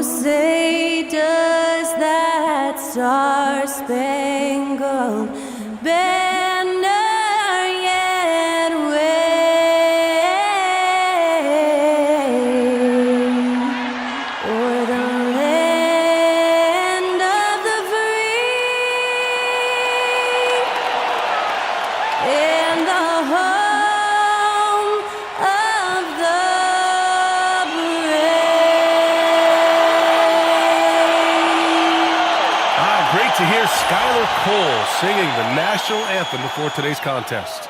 say does that star-spangled banner yet wave o'er the land of the free and the home of the Great to hear Skylar Cole singing the national anthem before today's contest.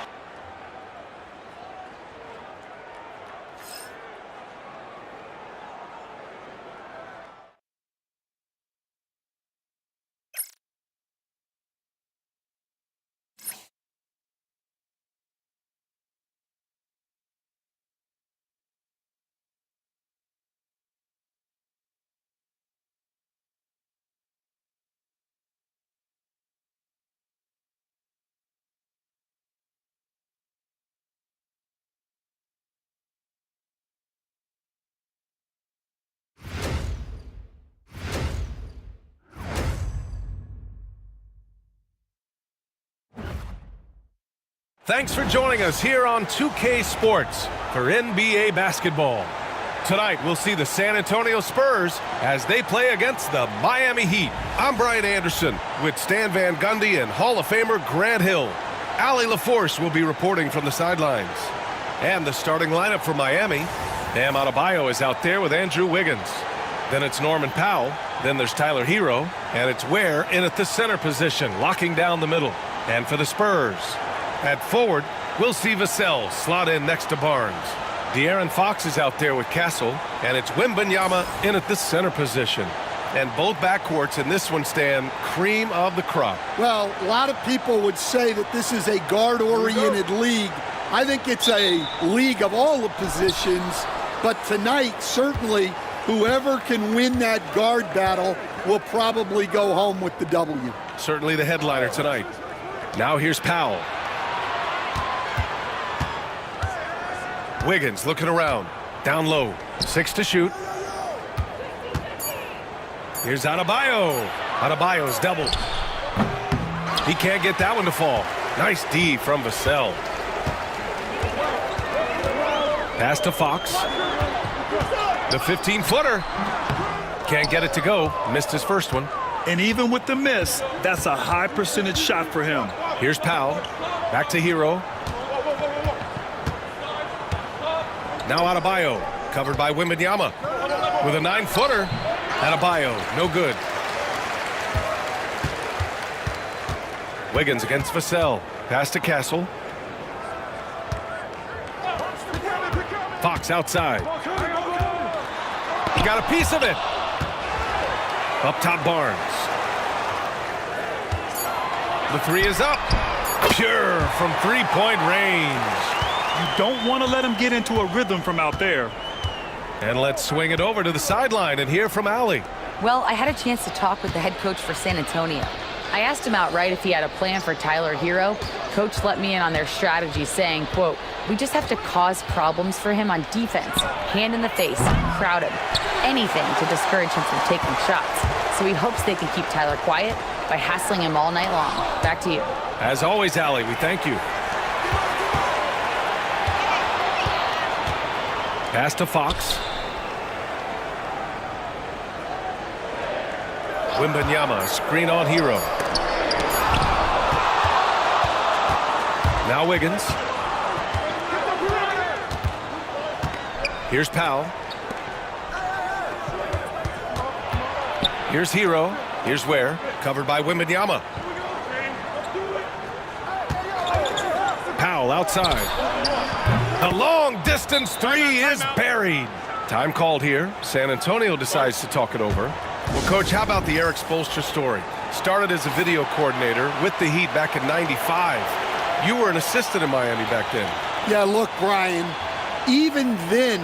Thanks for joining us here on 2K Sports for NBA basketball. Tonight, we'll see the San Antonio Spurs as they play against the Miami Heat. I'm Brian Anderson with Stan Van Gundy and Hall of Famer Grant Hill. Allie LaForce will be reporting from the sidelines. And the starting lineup for Miami. Bam Adebayo is out there with Andrew Wiggins. Then it's Norman Powell. Then there's Tyler Hero. And it's Ware in at the center position, locking down the middle. And for the Spurs, at forward, we'll see Vassell slot in next to Barnes. De'Aaron Fox is out there with Castle, and it's Wembanyama in at the center position. And both backcourts in this one stand cream of the crop. Well, a lot of people would say that this is a guard-oriented league. I think it's a league of all the positions, but tonight, certainly, whoever can win that guard battle will probably go home with the W. Certainly the headliner tonight. Now here's Powell. Wiggins looking around. Down low. 6 to shoot. Here's Adebayo. Adebayo's doubled. He can't get that one to fall. Nice D from Vassell. Pass to Fox. The 15-footer. Can't get it to go. Missed his first one. And even with the miss, that's a high percentage shot for him. Here's Powell. Back to Hero. Now Adebayo, covered by Wembanyama. With a 9-footer. Adebayo, no good. Wiggins against Vassell. Pass to Castle. Fox outside. He got a piece of it. Up top, Barnes. The three is up. Pure from three-point range. You don't want to let him get into a rhythm from out there. And let's swing it over to the sideline and hear from Allie. Well, I had a chance to talk with the head coach for San Antonio. I asked him outright if he had a plan for Tyler Hero. Coach let me in on their strategy, saying, quote, "We just have to cause problems for him on defense. Hand in the face, crowd him. Anything to discourage him from taking shots. So he hopes they can keep Tyler quiet by hassling him all night long." Back to you. As always, Allie, we thank you. Pass to Fox. Wembanyama, screen on Hero. Now Wiggins. Here's Powell. Here's Hero. Here's Ware, covered by Wembanyama. Powell outside. The long-distance three is buried. Time called here. San Antonio decides to talk it over. Well, Coach, how about the Eric Spoelstra story? Started as a video coordinator with the Heat back in '95. You were an assistant in Miami back then. Yeah, look, Brian, even then,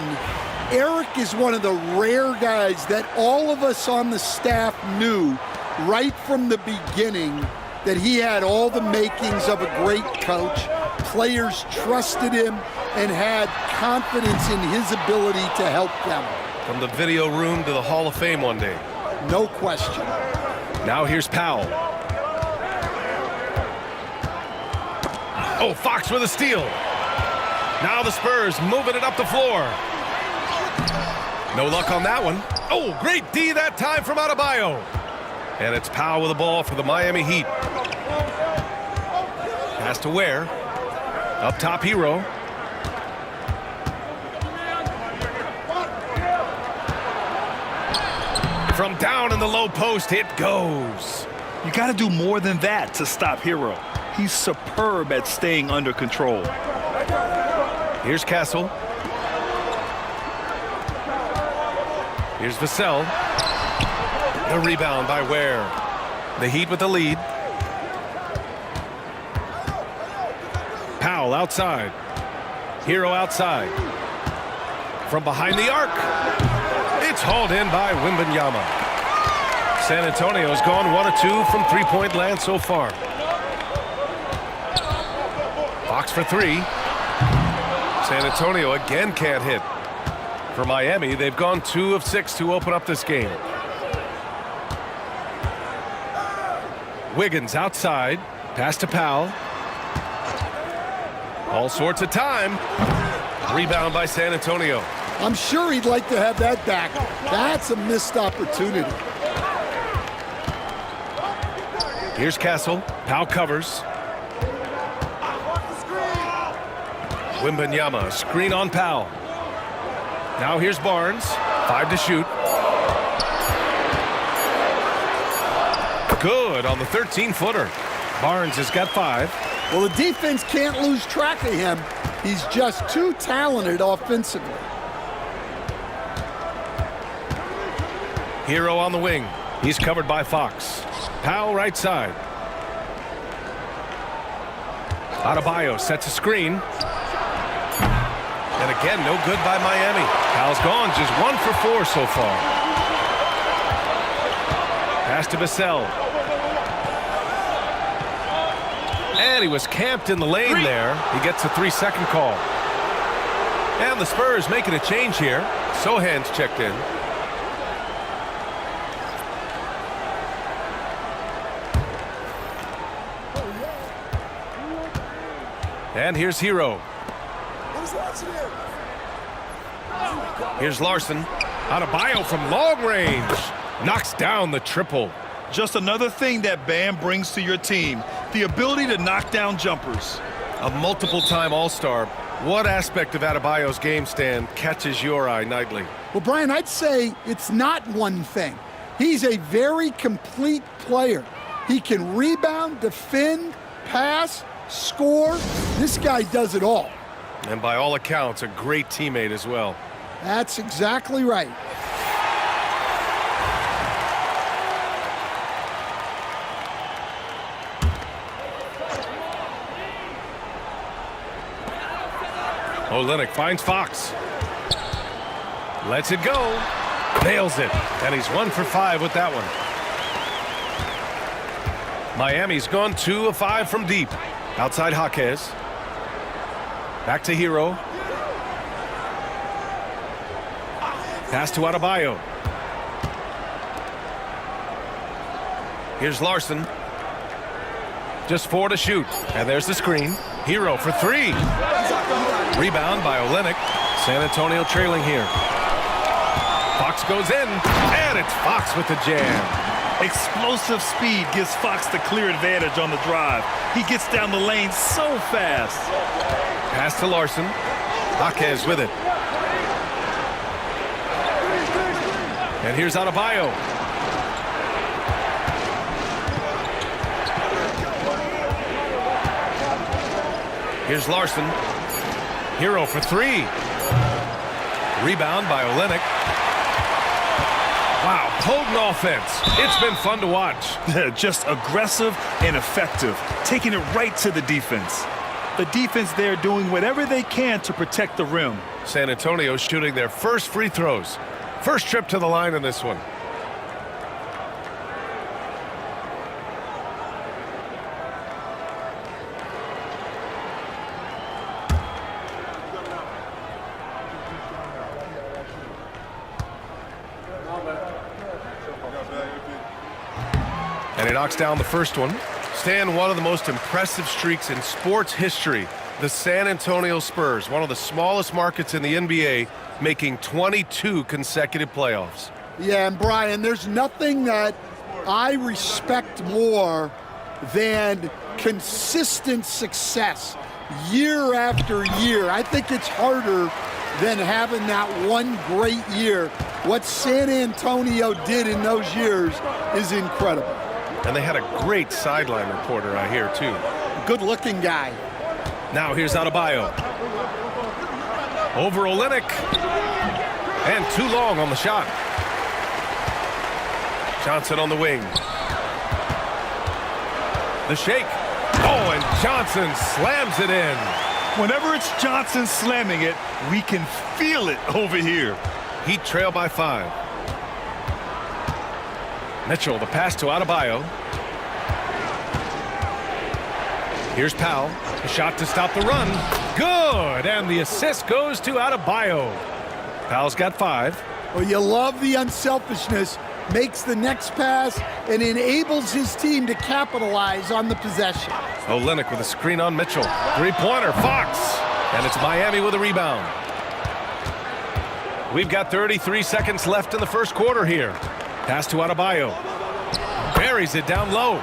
Eric is one of the rare guys that all of us on the staff knew right from the beginning that he had all the makings of a great coach. Players trusted him and had confidence in his ability to help them. From the video room to the Hall of Fame one day. No question. Now here's Powell. Oh, Fox with a steal. Now the Spurs moving it up the floor. No luck on that one. Oh, great D that time from Adebayo. And it's Powell with the ball for the Miami Heat. Pass to Ware. Up top, Hero. From down in the low post, it goes. You got to do more than that to stop Hero. He's superb at staying under control. Here's Castle. Here's Vassell. The rebound by Ware. The Heat with the lead. Powell outside. Hero outside. From behind the arc. It's hauled in by Wembanyama. San Antonio's gone 1 of 2 from three-point land so far. Fox for 3. San Antonio again can't hit. For Miami, they've gone 2 of 6 to open up this game. Wiggins outside. Pass to Powell. All sorts of time. Rebound by San Antonio. I'm sure he'd like to have that back. That's a missed opportunity. Here's Castle. Powell covers. Wembanyama, screen on Powell. Now here's Barnes. 5 to shoot. Good on the 13-footer. Barnes has got 5. Well, the defense can't lose track of him. He's just too talented offensively. Hero on the wing. He's covered by Fox. Powell right side. Adebayo sets a screen. And again, no good by Miami. Powell's gone just 1 for 4 so far. Pass to Vassell. And he was camped in the lane there. He gets a 3-second call. And the Spurs making a change here. Sohan's checked in. And here's Hero. Here's Larson. Adebayo from long range. Knocks down the triple. Just another thing that Bam brings to your team, the ability to knock down jumpers. A multiple-time All-Star. What aspect of Adebayo's game stand catches your eye nightly? Well, Brian, I'd say it's not one thing. He's a very complete player. He can rebound, defend, pass, score. This guy does it all. And by all accounts, a great teammate as well. That's exactly right. Olynyk finds Fox. Lets it go. Nails it. And he's 1 for 5 with that one. Miami's gone 2 of 5 from deep. Outside Jaquez. Back to Hero. Pass to Adebayo. Here's Larson. Just 4 to shoot. And there's the screen. Hero for 3. Rebound by Olynyk. San Antonio trailing here. Fox goes in. And it's Fox with the jam. Explosive speed gives Fox the clear advantage on the drive. He gets down the lane so fast. Pass to Larson. Jaquez with it. And here's Adebayo. Here's Larson. Hero for 3. Rebound by Olynyk. Wow, potent offense. It's been fun to watch. Just aggressive and effective, taking it right to the defense. The defense there doing whatever they can to protect the rim. San Antonio shooting their first free throws. First trip to the line in this one. And he knocks down the first one. Stan, one of the most impressive streaks in sports history. The San Antonio Spurs, one of the smallest markets in the NBA, making 22 consecutive playoffs. Yeah, and Brian, there's nothing that I respect more than consistent success year after year. I think it's harder than having that one great year. What San Antonio did in those years is incredible. And they had a great sideline reporter, I hear, too. Good-looking guy. Now here's Adebayo. Over Olynyk. And too long on the shot. Johnson on the wing. The shake. Oh, and Johnson slams it in. Whenever it's Johnson slamming it, we can feel it over here. Heat trail by 5. Mitchell, the pass to Adebayo. Here's Powell. A shot to stop the run. Good! And the assist goes to Adebayo. Powell's got 5. Well, you love the unselfishness. Makes the next pass and enables his team to capitalize on the possession. Olynyk with a screen on Mitchell. Three-pointer, Fox. And it's Miami with a rebound. We've got 33 seconds left in the first quarter here. Pass to Adebayo. Buries it down low.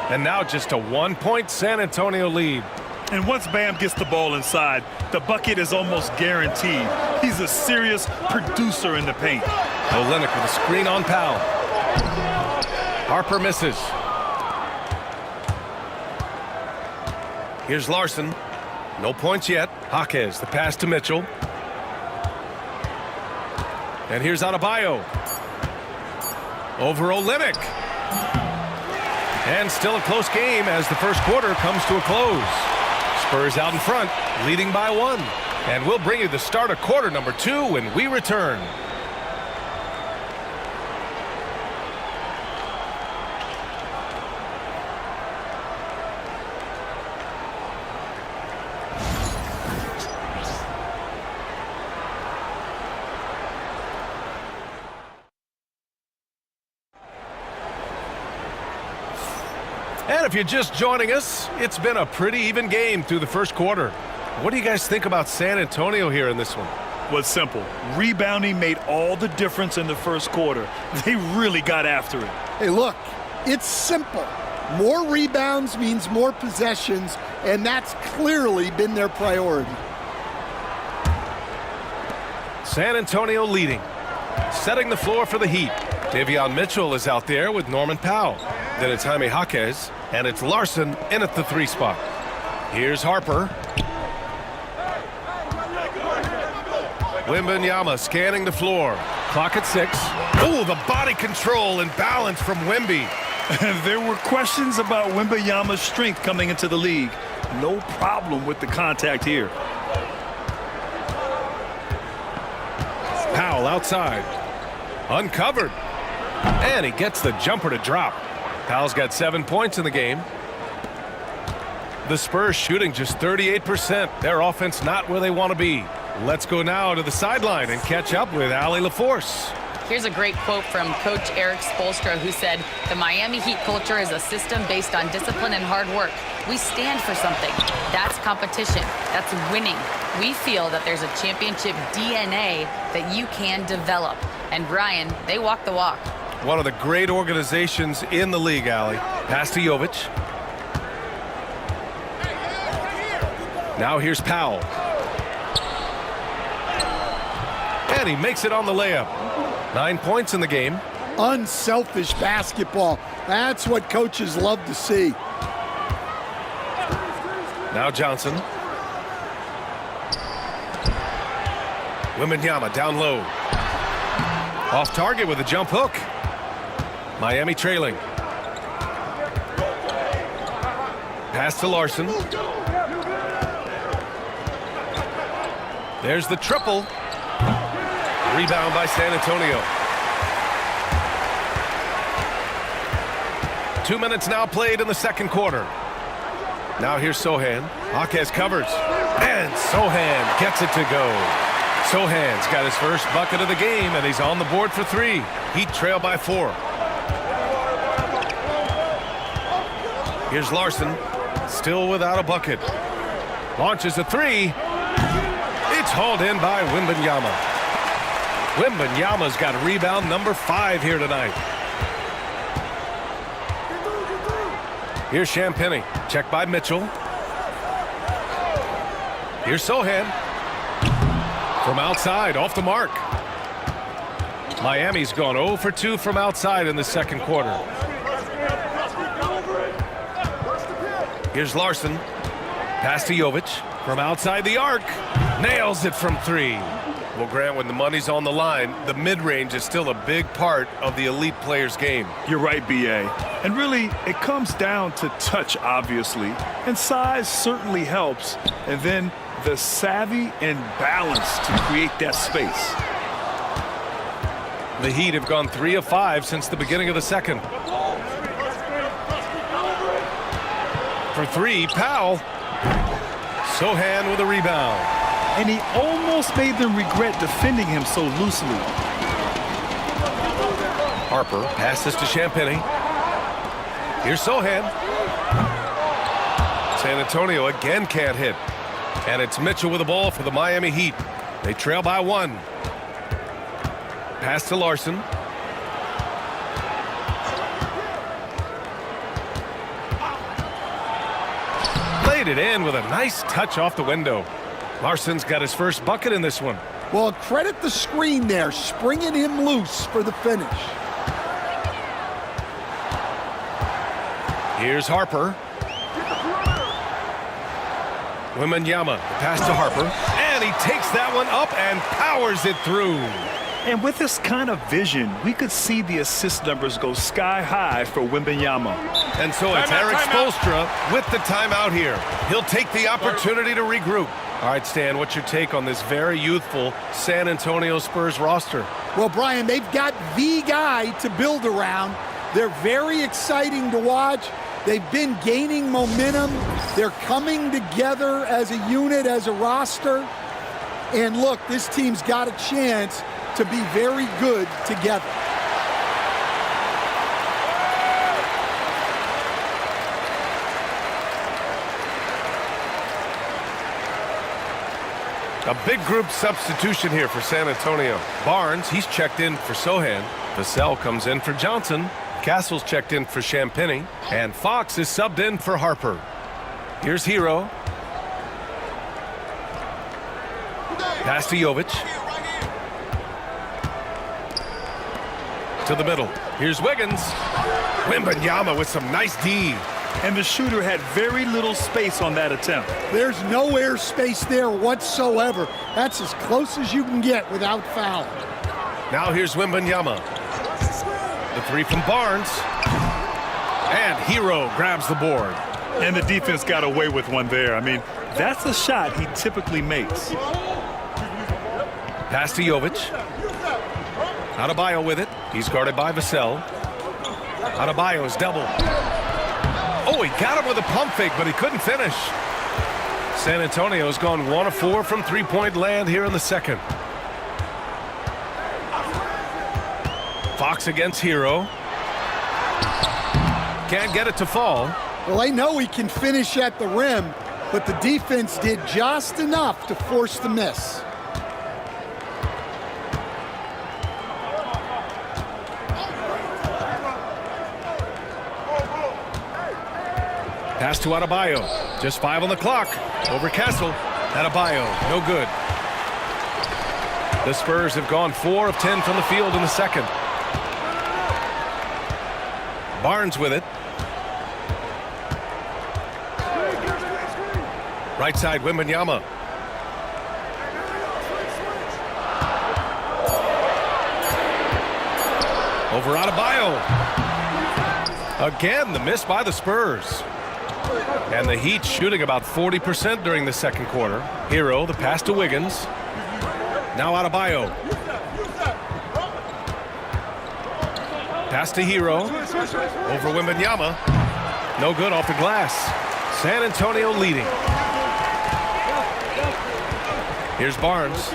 And now just a 1-point San Antonio lead. And once Bam gets the ball inside, the bucket is almost guaranteed. He's a serious producer in the paint. Olynyk with a screen on Powell. Harper misses. Here's Larson. No points yet. Jaquez, the pass to Mitchell. And here's Adebayo. Over Olynyk. And still a close game as the first quarter comes to a close. Spurs out in front, leading by 1. And we'll bring you the start of quarter number 2 when we return. And if you're just joining us, it's been a pretty even game through the first quarter. What do you guys think about San Antonio here in this one? Well, it's simple. Rebounding made all the difference in the first quarter. They really got after it. Hey, look, it's simple. More rebounds means more possessions, and that's clearly been their priority. San Antonio leading. Setting the floor for the Heat. Davion Mitchell is out there with Norman Powell. Then it's Jaime Jaquez, and it's Larson in at the 3 spot. Here's Harper. Wembanyama scanning the floor. Clock at 6. Oh, the body control and balance from Wemby. There were questions about Wembanyama's strength coming into the league. No problem with the contact here. Powell outside. Uncovered. And he gets the jumper to drop. Powell's got 7 points in the game. The Spurs shooting just 38%. Their offense not where they want to be. Let's go now to the sideline and catch up with Allie LaForce. Here's a great quote from Coach Eric Spoelstra, who said, "The Miami Heat culture is a system based on discipline and hard work. We stand for something. That's competition. That's winning. We feel that there's a championship DNA that you can develop." And Brian, they walk the walk. One of the great organizations in the league, Allie. Pass to Jovic. Now here's Powell. And he makes it on the layup. 9 points in the game. Unselfish basketball. That's what coaches love to see. Now Johnson. Wembanyama down low. Off target with a jump hook. Miami trailing. Pass to Larson. There's the triple. Rebound by San Antonio. 2 minutes now played in the second quarter. Now here's Sohan. Jaquez covers. And Sohan gets it to go. Sohan's got his first bucket of the game, and he's on the board for 3. Heat trail by 4. Here's Larson, still without a bucket. Launches a 3. It's hauled in by Wembanyama. Wembanyama's got rebound number 5 here tonight. Here's Champagnie, checked by Mitchell. Here's Sohan. From outside, off the mark. Miami's gone 0 for 2 from outside in the second quarter. Here's Larson. Pass to Jovic. From outside the arc. Nails it from 3. Well, Grant, when the money's on the line, the mid-range is still a big part of the elite player's game. You're right, B.A. And really, it comes down to touch, obviously. And size certainly helps. And then the savvy and balance to create that space. The Heat have gone 3 of 5 since the beginning of the second. For 3, Powell. Sohan with a rebound. And he almost made them regret defending him so loosely. Harper passes to Champagnie. Here's Sohan. San Antonio again can't hit. And it's Mitchell with the ball for the Miami Heat. They trail by 1. Pass to Larson. Laid it in with a nice touch off the window. Larson's got his first bucket in this one. Well, credit the screen there, springing him loose for the finish. Here's Harper. Wembanyama, pass to Harper, and he takes that one up and powers it through. And with this kind of vision, we could see the assist numbers go sky high for Wembanyama. And so it's Eric Spoelstra with the timeout here. He'll take the opportunity to regroup. All right, Stan, what's your take on this very youthful San Antonio Spurs roster? Well, Brian, they've got the guy to build around. They're very exciting to watch. They've been gaining momentum. They're coming together as a unit, as a roster. And look, this team's got a chance to be very good together. A big group substitution here for San Antonio. Barnes, he's checked in for Sohan. Vassell comes in for Johnson. Castle's checked in for Champagnie. And Fox is subbed in for Harper. Here's Hero. Pass to Jovic. To the middle. Here's Wiggins. Wembanyama with some nice D. And the shooter had very little space on that attempt. There's no air space there whatsoever. That's as close as you can get without foul. Now here's Wembanyama. The 3 from Barnes. And Hero grabs the board. And the defense got away with one there. I mean, that's a shot he typically makes. Pass to Jovic. Adebayo with it. He's guarded by Vassell. Adebayo's double. Oh, he got him with a pump fake, but he couldn't finish. San Antonio's gone 1 of 4 from three-point land here in the second. Fox against Hero. Can't get it to fall. Well, they know he can finish at the rim, but the defense did just enough to force the miss. Pass to Adebayo. Just 5 on the clock. Over Castle. Adebayo, no good. The Spurs have gone 4 of 10 from the field in the second. Barnes with it. Right side, Wembanyama. Over Adebayo. Again, the miss by the Spurs. And the Heat shooting about 40% during the second quarter. Hero, the pass to Wiggins. Now Adebayo. Pass to Hero. Over Wembanyama. No good off the glass. San Antonio leading. Here's Barnes.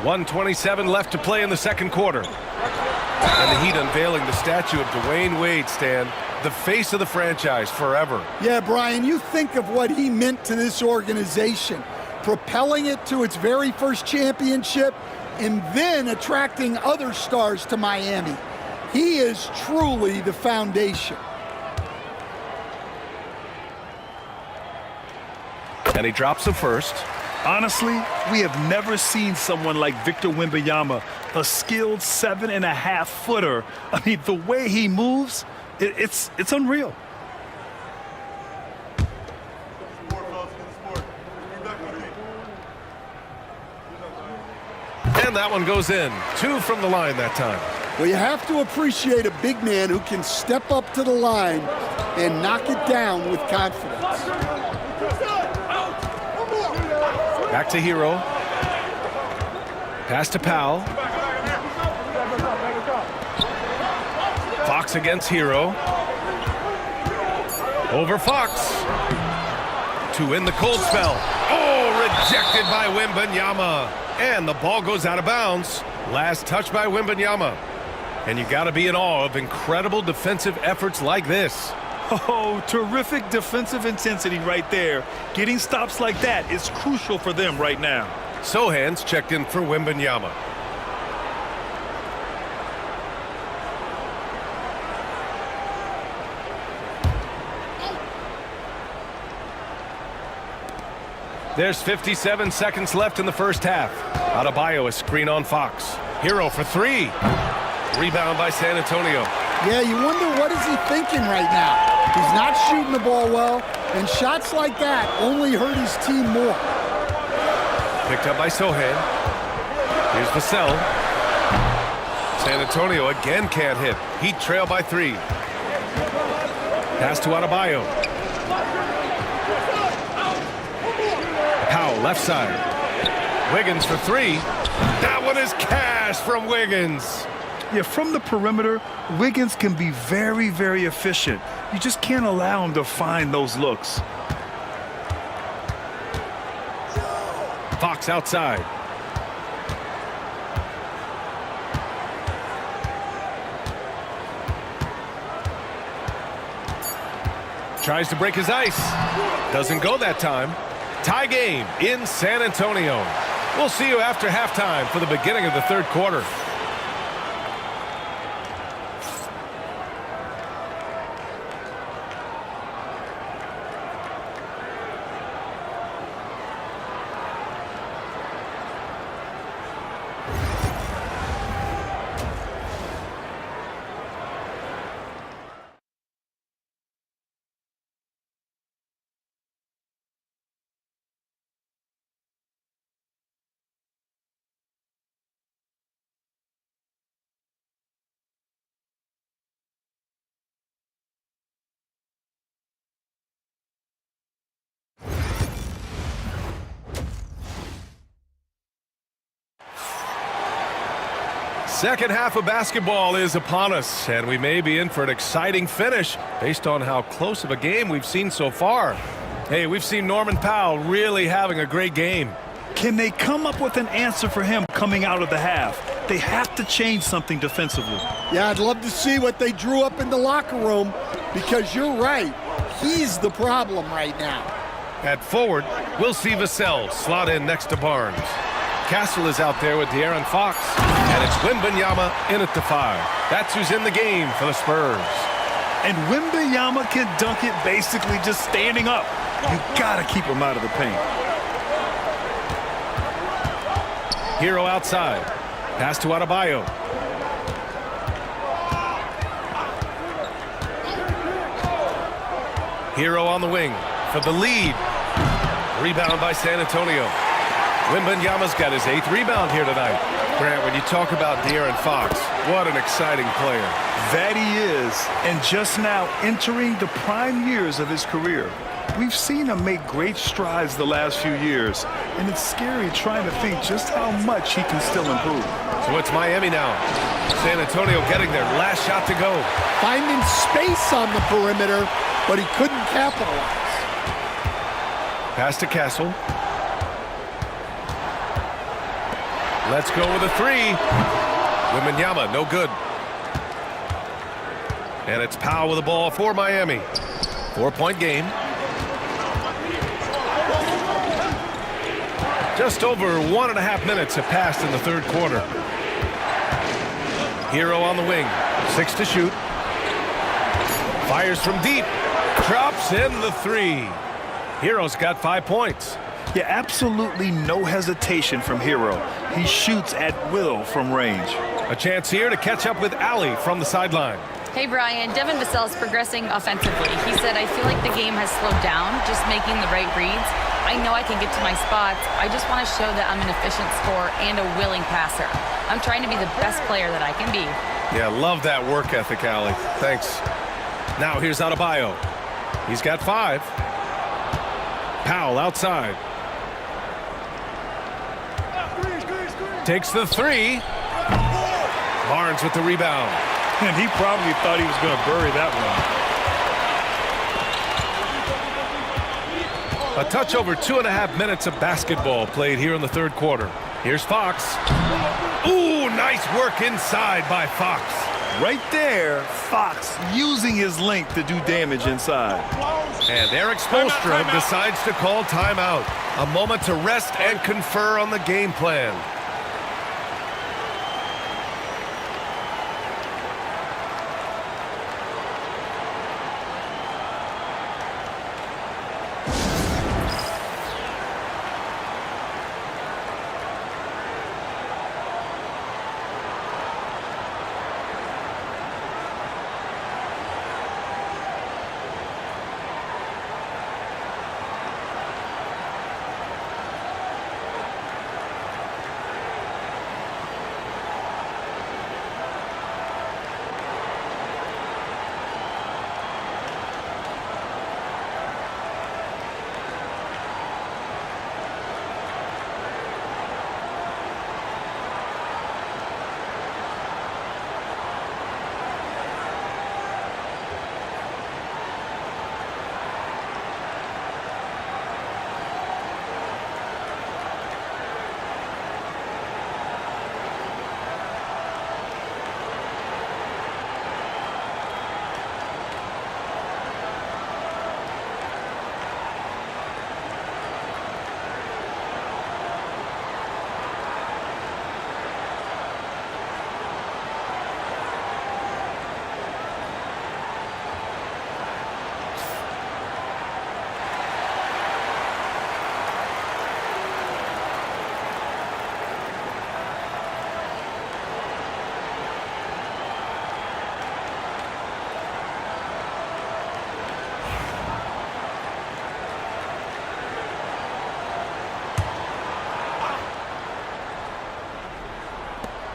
1:27 left to play in the second quarter. And the Heat unveiling the statue of Dwayne Wade, Stan, the face of the franchise forever. Yeah, Brian, you think of what he meant to this organization, propelling it to its very first championship and then attracting other stars to Miami. He is truly the foundation. And he drops the first. Honestly, we have never seen someone like Victor Wembanyama, a skilled 7.5-footer. I mean, the way he moves, it's unreal. And that one goes in. 2 from the line that time. Well, you have to appreciate a big man who can step up to the line and knock it down with confidence. Back to Hero. Pass to Powell. Fox against Hero. Over Fox. To end the cold spell. Oh, rejected by Wembanyama. And the ball goes out of bounds. Last touch by Wembanyama. And you got to be in awe of incredible defensive efforts like this. Oh, terrific defensive intensity right there. Getting stops like that is crucial for them right now. Sohan's checked in for Wembanyama. There's 57 seconds left in the first half. Adebayo a screen on Fox. Hero for 3. Rebound by San Antonio. Yeah, you wonder what is he thinking right now. He's not shooting the ball well, and shots like that only hurt his team more. Picked up by Sohan. Here's Vassell. San Antonio again can't hit. Heat trail by 3. Pass to Adebayo. Powell left side. Wiggins for 3. That one is cash from Wiggins. Yeah, from the perimeter, Wiggins can be very, very efficient. You just can't allow him to find those looks. Fox outside. Tries to break his ice. Doesn't go that time. Tie game in San Antonio. We'll see you after halftime for the beginning of the third quarter. Second half of basketball is upon us, and we may be in for an exciting finish based on how close of a game we've seen so far. Hey, we've seen Norman Powell really having a great game. Can they come up with an answer for him coming out of the half? They have to change something defensively. Yeah, I'd love to see what they drew up in the locker room, because you're right. He's the problem right now. At forward, we'll see Vassell slot in next to Barnes. Castle is out there with De'Aaron Fox, and it's Wembanyama in at the 5. That's who's in the game for the Spurs. And Wembanyama can dunk it basically just standing up. You gotta keep him out of the paint. Hero outside. Pass to Adebayo. Hero on the wing for the lead. Rebound by San Antonio. Wembanyama's got his 8th rebound here tonight. Grant, when you talk about De'Aaron Fox, what an exciting player. That he is, and just now entering the prime years of his career. We've seen him make great strides the last few years, and it's scary trying to think just how much he can still improve. So it's Miami now. San Antonio getting their last shot to go. Finding space on the perimeter, but he couldn't capitalize. Pass to Castle. Let's go with a three. Wembanyama, no good. And it's Powell with the ball for Miami. 4-point game. Just over 1.5 minutes have passed in the third quarter. Hero on the wing. 6 to shoot. Fires from deep. Drops in the three. Hero's got 5 points. Yeah, absolutely no hesitation from Hero. He shoots at will from range. A chance here to catch up with Allie from the sideline. Hey, Brian, Devin Vassell is progressing offensively. He said, I feel like the game has slowed down, just making the right reads. I know I can get to my spots. I just want to show that I'm an efficient scorer and a willing passer. I'm trying to be the best player that I can be. Yeah, love that work ethic, Allie. Thanks. Now here's Adebayo. He's got 5. Powell outside. Takes the three. Barnes with the rebound. And he probably thought he was going to bury that one. A touch over 2.5 minutes of basketball played here in the third quarter. Here's Fox. Ooh, nice work inside by Fox. Right there, Fox using his length to do damage inside. And Eric Spoelstra decides to call timeout. A moment to rest and confer on the game plan.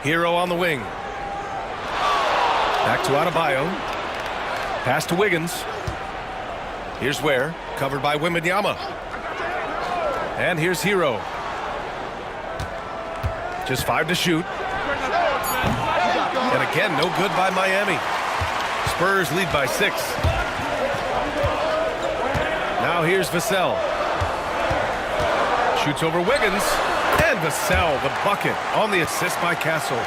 Hero on the wing. Back to Adebayo. Pass to Wiggins. Here's Ware, covered by Wembanyama. And here's Hero. Just 5 to shoot. And again, no good by Miami. Spurs lead by 6. Now here's Vassell. Shoots over Wiggins. And Vassell, the bucket on the assist by Castle.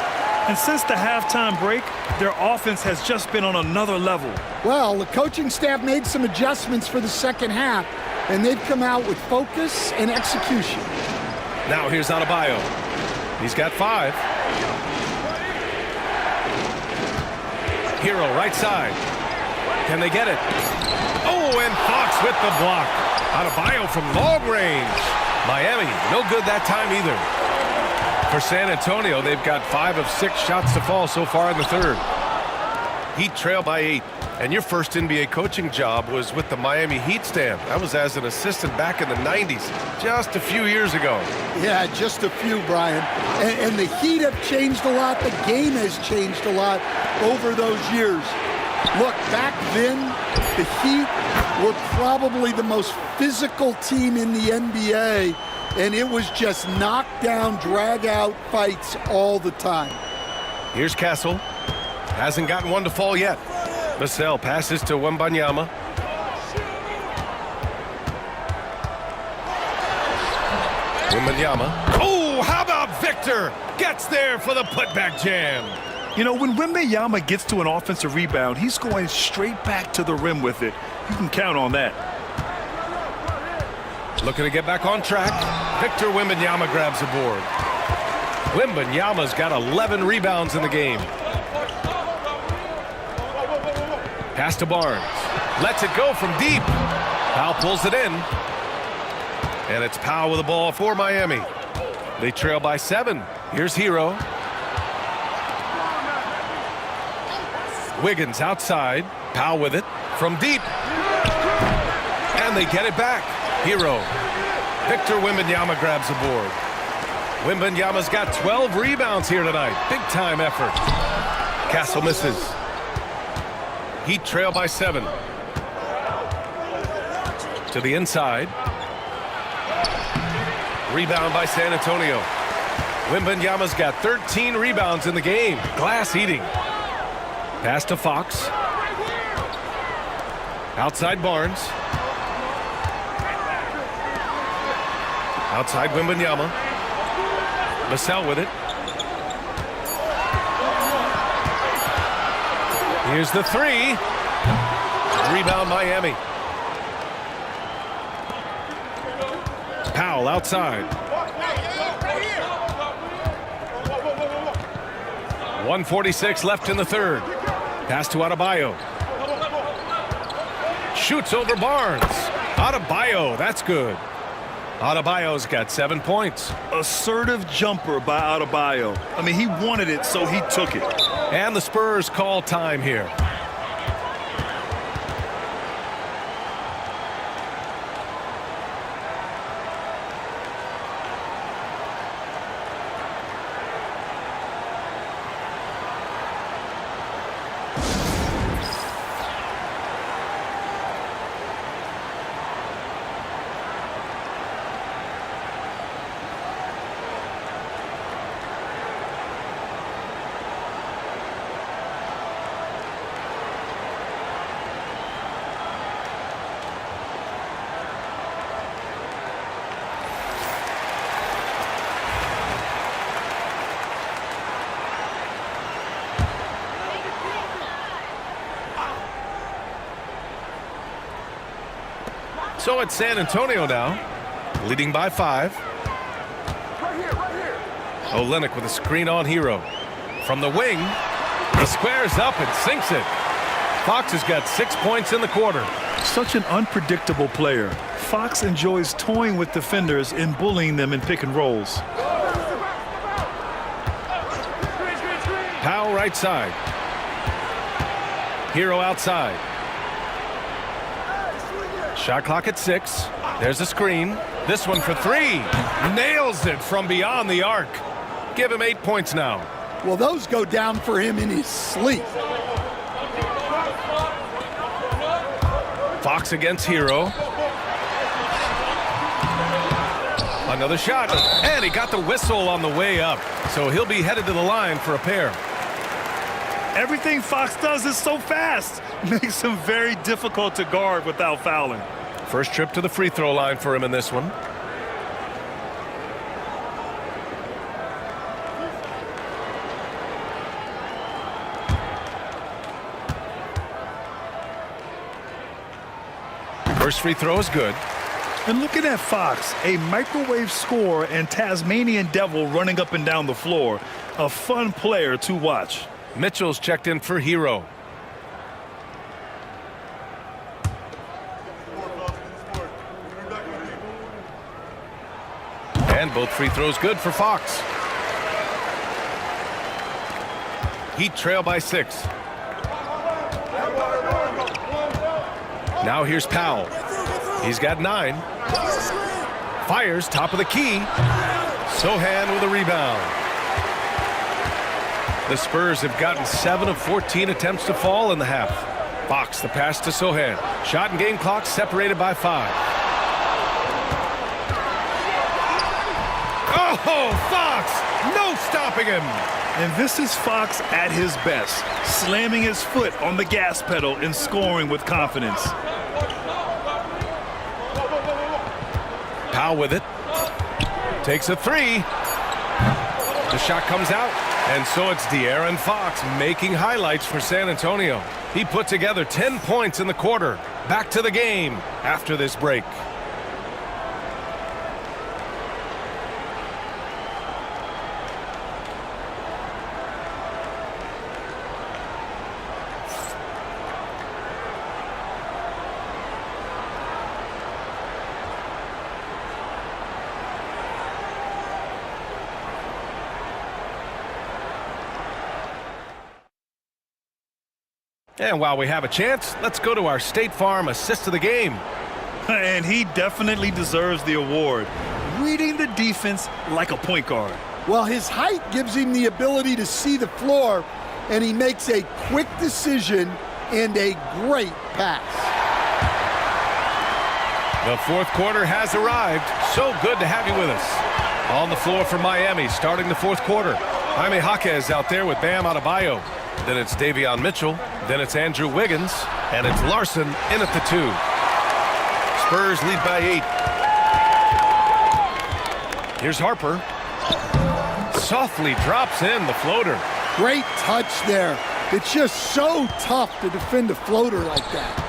And since the halftime break, their offense has just been on another level. Well, the coaching staff made some adjustments for the second half, and they've come out with focus and execution. Now here's Adebayo. He's got 5. Hero right side. Can they get it? Oh, and Fox with the block. Adebayo from long range. Miami, no good that time either. For San Antonio, they've got 5 of 6 shots to fall so far in the third. Heat trail by 8. And your first NBA coaching job was with the Miami Heat stand. That was as an assistant back in the 90s, just a few years ago. Yeah, just a few, Brian. And the Heat have changed a lot. The game has changed a lot over those years. Look, back then, the Heat were probably the most physical team in the NBA, and it was just knockdown, drag-out fights all the time. Here's Castle. Hasn't gotten one to fall yet. Vassell passes to Wembanyama. Wembanyama. Oh, how about Vic Victor gets there for the putback jam. You know, when Wembanyama gets to an offensive rebound, he's going straight back to the rim with it. You can count on that. Looking to get back on track. Victor Wembanyama grabs the board. Wembanyama's got 11 rebounds in the game. Pass to Barnes. Lets it go from deep. Powell pulls it in. And it's Powell with the ball for Miami. They trail by 7. Here's Hero. Wiggins outside. Powell with it from deep. And they get it back. Hero. Victor Wembanyama grabs the board. Wembanyama's got 12 rebounds here tonight. Big time effort. Castle misses. Heat trail by 7. To the inside. Rebound by San Antonio. Wembanyama's got 13 rebounds in the game. Glass eating. Pass to Fox. Outside Barnes. Outside Wembanyama. Vassell with it. Here's the 3. Rebound Miami. Powell outside. 1:46 left in the third. Pass to Adebayo. Shoots over Barnes. Adebayo, that's good. Adebayo's got 7 points. Assertive jumper by Adebayo. I mean, he wanted it, so he took it. And the Spurs call time here. So it's San Antonio now, leading by 5. Olynyk with a screen on Hero. From the wing, he squares up and sinks it. Fox has got 6 points in the quarter. Such an unpredictable player. Fox enjoys toying with defenders and bullying them in pick and rolls. Powell right side. Hero outside. Shot clock at 6. There's a screen. This one for 3. Nails it from beyond the arc. Give him 8 points now. Well, those go down for him in his sleep. Fox against Hero. Another shot. And he got the whistle on the way up. So he'll be headed to the line for a pair. Everything Fox does is so fast. Makes him very difficult to guard without fouling. First trip to the free throw line for him in this one. First free throw is good. And looking at Fox, a microwave scorer and Tasmanian devil running up and down the floor. A fun player to watch. Mitchell's checked in for Hero. And both free throws good for Fox. Heat trail by 6. Now here's Powell. He's got 9. Fires top of the key. Sohan with a rebound. The Spurs have gotten 7 of 14 attempts to fall in the half. Fox the pass to Sohan. Shot and game clock separated by 5. Oh, Fox! No stopping him! And this is Fox at his best, slamming his foot on the gas pedal and scoring with confidence. Powell with it. Takes a 3. The shot comes out, and so it's De'Aaron Fox making highlights for San Antonio. He put together 10 points in the quarter. Back to the game after this break. And while we have a chance, let's go to our State Farm assist of the game. And he definitely deserves the award. Reading the defense like a point guard. Well, his height gives him the ability to see the floor, and he makes a quick decision and a great pass. The fourth quarter has arrived. So good to have you with us. On the floor for Miami, starting the fourth quarter. Jaime Jaquez out there with Bam Adebayo. Then it's Davion Mitchell. Then it's Andrew Wiggins. And it's Larson in at the 2. Spurs lead by 8. Here's Harper. Softly drops in the floater. Great touch there. It's just so tough to defend a floater like that.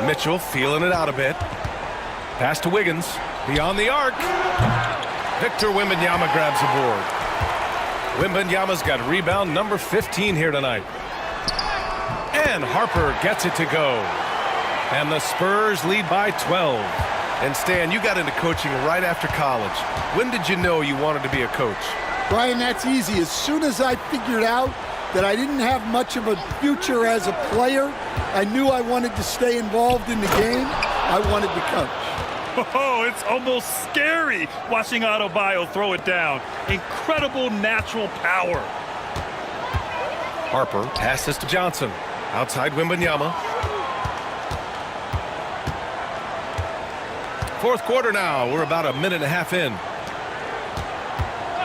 Mitchell feeling it out a bit. Pass to Wiggins. Beyond the arc. Victor Wembanyama grabs the board. Wembanyama's got rebound number 15 here tonight. And Harper gets it to go. And the Spurs lead by 12. And Stan, you got into coaching right after college. When did you know you wanted to be a coach? Brian, that's easy. As soon as I figured out that I didn't have much of a future as a player, I knew I wanted to stay involved in the game. I wanted to coach. Oh, it's almost scary watching Adebayo throw it down. Incredible natural power. Harper passes to Johnson. Outside Wembanyama. Fourth quarter now. We're about a minute and a half in.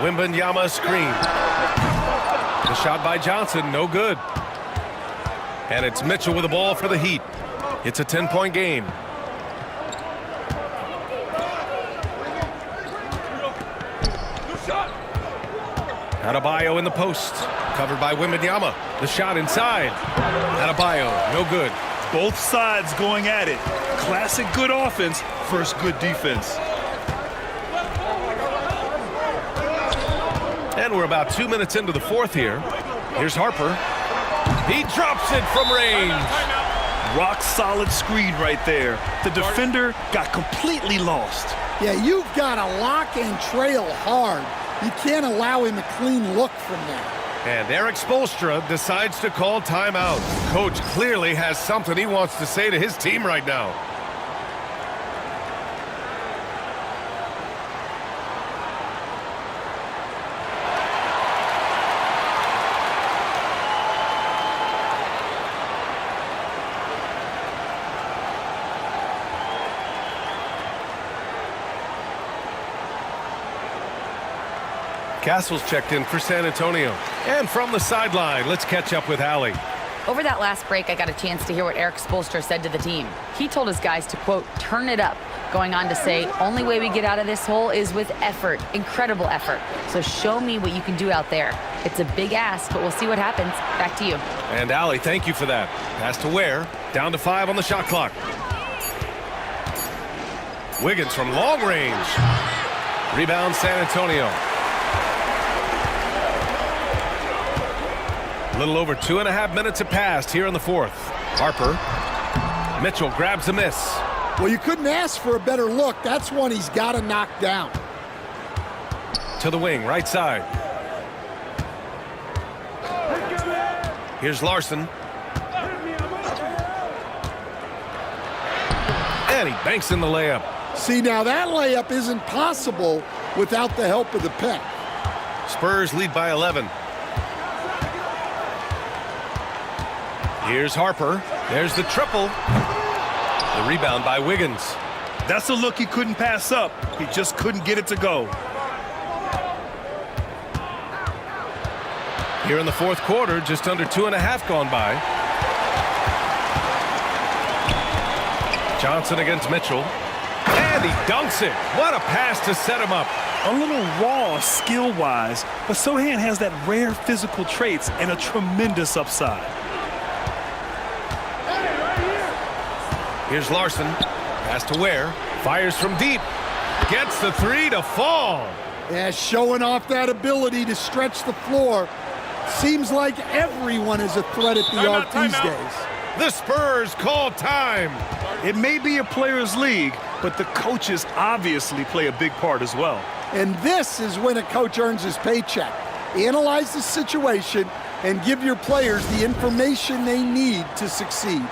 Wembanyama screen. The shot by Johnson, no good. And it's Mitchell with the ball for the Heat. It's a 10-point game. Adebayo in the post. Covered by Wembanyama. The shot inside. Adebayo, no good. Both sides going at it. Classic good offense, first good defense. And we're about 2 minutes into the fourth here. Here's Harper. He drops it from range. Rock solid screen right there. The defender got completely lost. Yeah, you've got to lock and trail hard. You can't allow him a clean look from there. And Eric Spoelstra decides to call timeout. Coach clearly has something he wants to say to his team right now. Castle's checked in for San Antonio. And from the sideline, let's catch up with Allie. Over that last break, I got a chance to hear what Eric Spoelstra said to the team. He told his guys to, quote, turn it up, going on to say, only way we get out of this hole is with effort, incredible effort. So show me what you can do out there. It's a big ask, but we'll see what happens. Back to you. And Allie, thank you for that. Pass to Ware, down to 5 on the shot clock. Wiggins from long range. Rebound San Antonio. A little over 2.5 minutes have passed here in the fourth. Harper. Mitchell grabs a miss. Well, you couldn't ask for a better look. That's one he's got to knock down. To the wing, right side. Here's Larson. And he banks in the layup. See, now that layup isn't possible without the help of the pick. Spurs lead by 11. Here's Harper. There's the triple. The rebound by Wiggins. That's a look he couldn't pass up. He just couldn't get it to go. Here in the fourth quarter, just under 2.5 gone by. Johnson against Mitchell. And he dunks it. What a pass to set him up. A little raw skill-wise, but Sohan has that rare physical traits and a tremendous upside. Here's Larson. Pass to Ware. Fires from deep. Gets the three to fall. Yeah, showing off that ability to stretch the floor. Seems like everyone is a threat at the arc these days. The Spurs call time. It may be a players' league, but the coaches obviously play a big part as well. And this is when a coach earns his paycheck. Analyze the situation and give your players the information they need to succeed.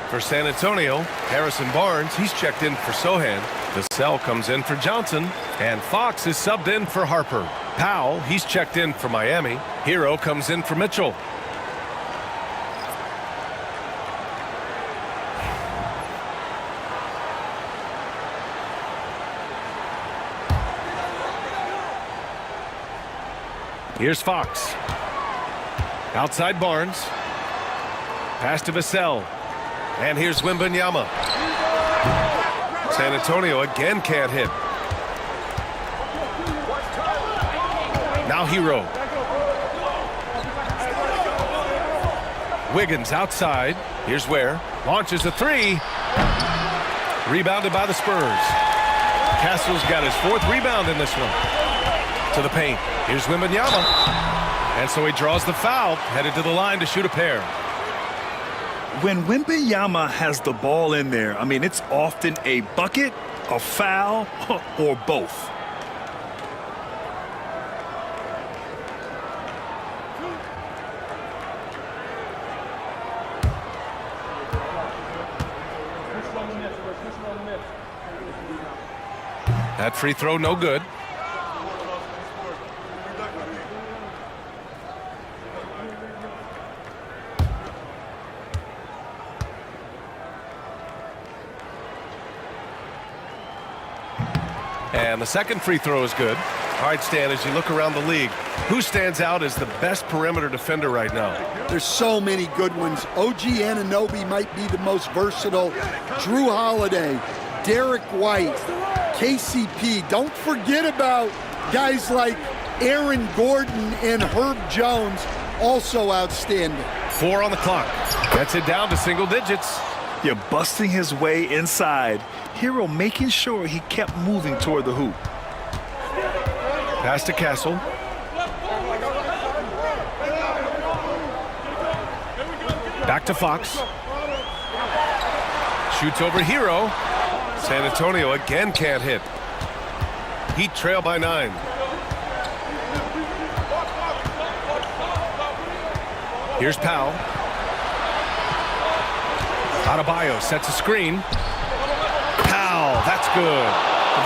For San Antonio, Harrison Barnes, he's checked in for Sohan. Vassell comes in for Johnson. And Fox is subbed in for Harper. Powell, he's checked in for Miami. Hero comes in for Mitchell. Here's Fox. Outside Barnes. Pass to Vassell. And here's Wembanyama. San Antonio again can't hit. Now Hero. Wiggins outside. Here's Ware. Launches a three. Rebounded by the Spurs. Castle's got his fourth rebound in this one. To the paint. Here's Wembanyama. And so he draws the foul. Headed to the line to shoot a pair. When Wembanyama has the ball in there, I mean, it's often a bucket, a foul, or both. That free throw no good. And the second free throw is good. All right, Stan, as you look around the league, who stands out as the best perimeter defender right now? There's so many good ones. OG Anunoby might be the most versatile. Drew Holiday, Derek White, KCP. Don't forget about guys like Aaron Gordon and Herb Jones, also outstanding. 4 on the clock. Gets it down to single digits. You're busting his way inside. Hero making sure he kept moving toward the hoop. Pass to Castle. Back to Fox. Shoots over Hero. San Antonio again can't hit. Heat trail by 9. Here's Powell. Adebayo sets a screen. Powell, that's good.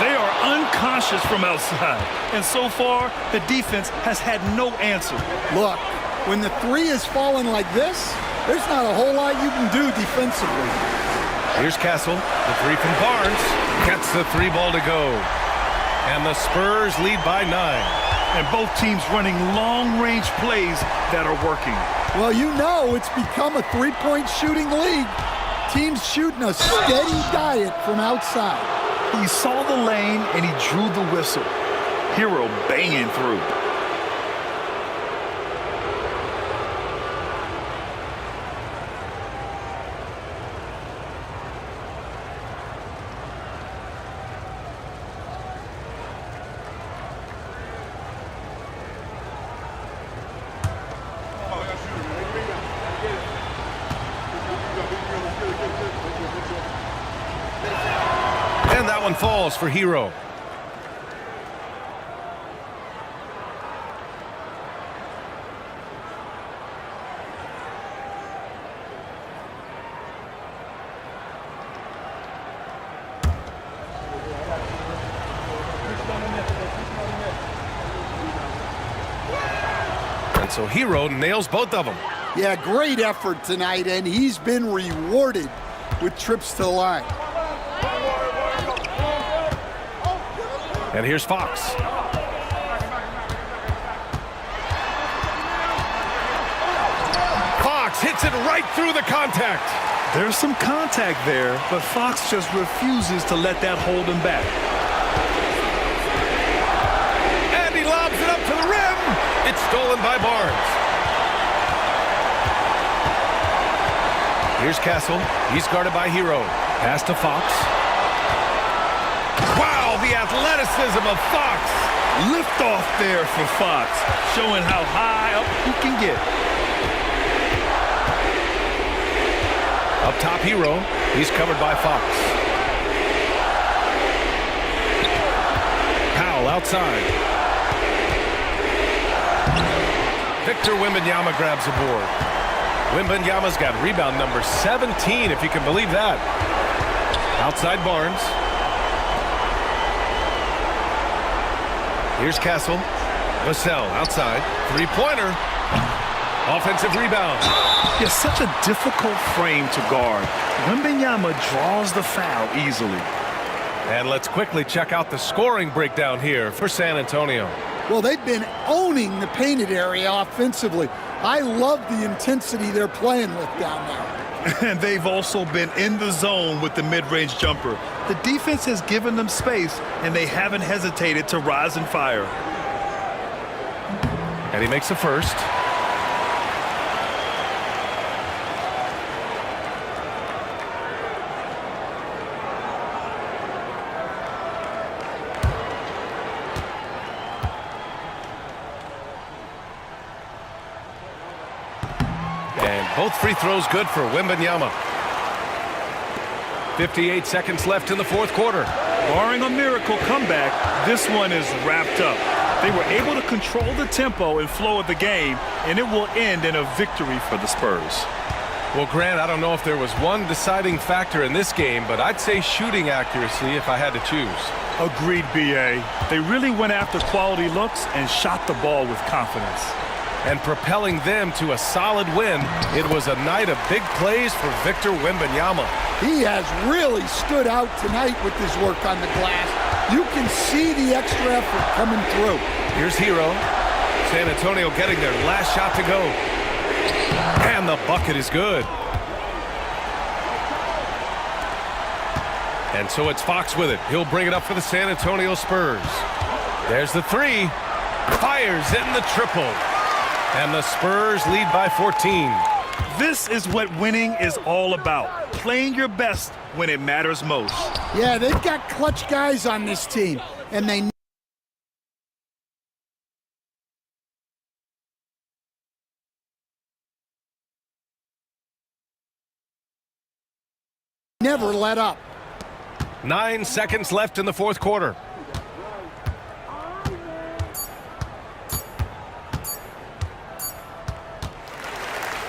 They are unconscious from outside, and so far the defense has had no answer. Look, when the three is falling like this, there's not a whole lot you can do defensively. Here's Castle. The three from Barnes. Gets the three ball to go. And the Spurs lead by 9. And both teams running long-range plays that are working. Well, you know it's become a three-point shooting league. Teams shooting a steady diet from outside. He saw the lane and he drew the whistle. Hero banging through. That one falls for Hero. And so Hero nails both of them. Yeah, great effort tonight, and he's been rewarded with trips to the line. And here's Fox. Fox hits it right through the contact. There's some contact there, but Fox just refuses to let that hold him back. And he lobs it up to the rim. It's stolen by Barnes. Here's Castle. He's guarded by Hero. Pass to Fox. Wow, the athleticism of Fox. Lift off there for Fox, showing how high up he can get. Up top, Hero. He's covered by Fox. Powell outside. Victor Wembanyama grabs a board. Wembanyama's got rebound number 17, if you can believe that. Outside Barnes. Here's Castle. Vassell outside. Three-pointer. Offensive rebound. It's such a difficult frame to guard. Wembanyama draws the foul easily. And let's quickly check out the scoring breakdown here for San Antonio. Well, they've been owning the painted area offensively. I love the intensity they're playing with down there. And they've also been in the zone with the mid-range jumper. The defense has given them space, and they haven't hesitated to rise and fire. And he makes a first. Both free throws good for Wembanyama. 58 seconds left in the fourth quarter. Barring a miracle comeback, this one is wrapped up. They were able to control the tempo and flow of the game, and it will end in a victory for the Spurs. Well, Grant, I don't know if there was one deciding factor in this game, but I'd say shooting accuracy if I had to choose. Agreed, B.A. They really went after quality looks and shot the ball with confidence. And propelling them to a solid win, it was a night of big plays for Victor Wembanyama. He has really stood out tonight with his work on the glass. You can see the extra effort coming through. Here's Hero. San Antonio getting their last shot to go. And the bucket is good. And so it's Fox with it. He'll bring it up for the San Antonio Spurs. There's the three. Fires in the triple. And the Spurs lead by 14. This is what winning is all about. Playing your best when it matters most. Yeah, they've got clutch guys on this team, and they never let up. 9 seconds left in the fourth quarter.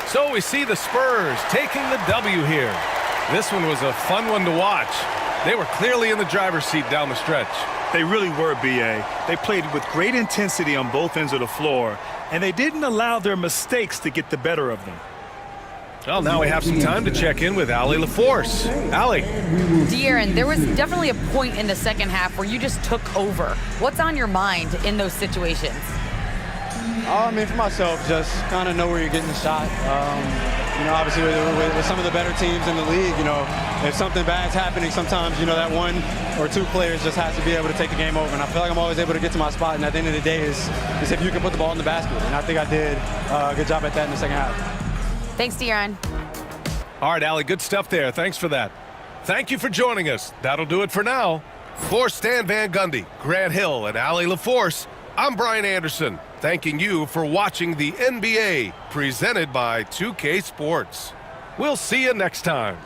So we see the Spurs taking the W here. This one was a fun one to watch. They were clearly in the driver's seat down the stretch. They really were, B.A. They played with great intensity on both ends of the floor, and they didn't allow their mistakes to get the better of them. Well, now we have some time to check in with Allie LaForce. Allie. De'Aaron, there was definitely a point in the second half where you just took over. What's on your mind in those situations? I mean, for myself, just kind of know where you're getting the shot. You know, obviously with some of the better teams in the league, you know, if something bad's happening, sometimes, you know, that one or two players just has to be able to take the game over. And I feel like I'm always able to get to my spot. And at the end of the day is if you can put the ball in the basket. And I think I did a good job at that in the second half. Thanks, De'Aaron. All right, Allie, good stuff there. Thanks for that. Thank you for joining us. That'll do it for now. For Stan Van Gundy, Grant Hill, and Allie LaForce, I'm Brian Anderson, thanking you for watching the NBA presented by 2K Sports. We'll see you next time.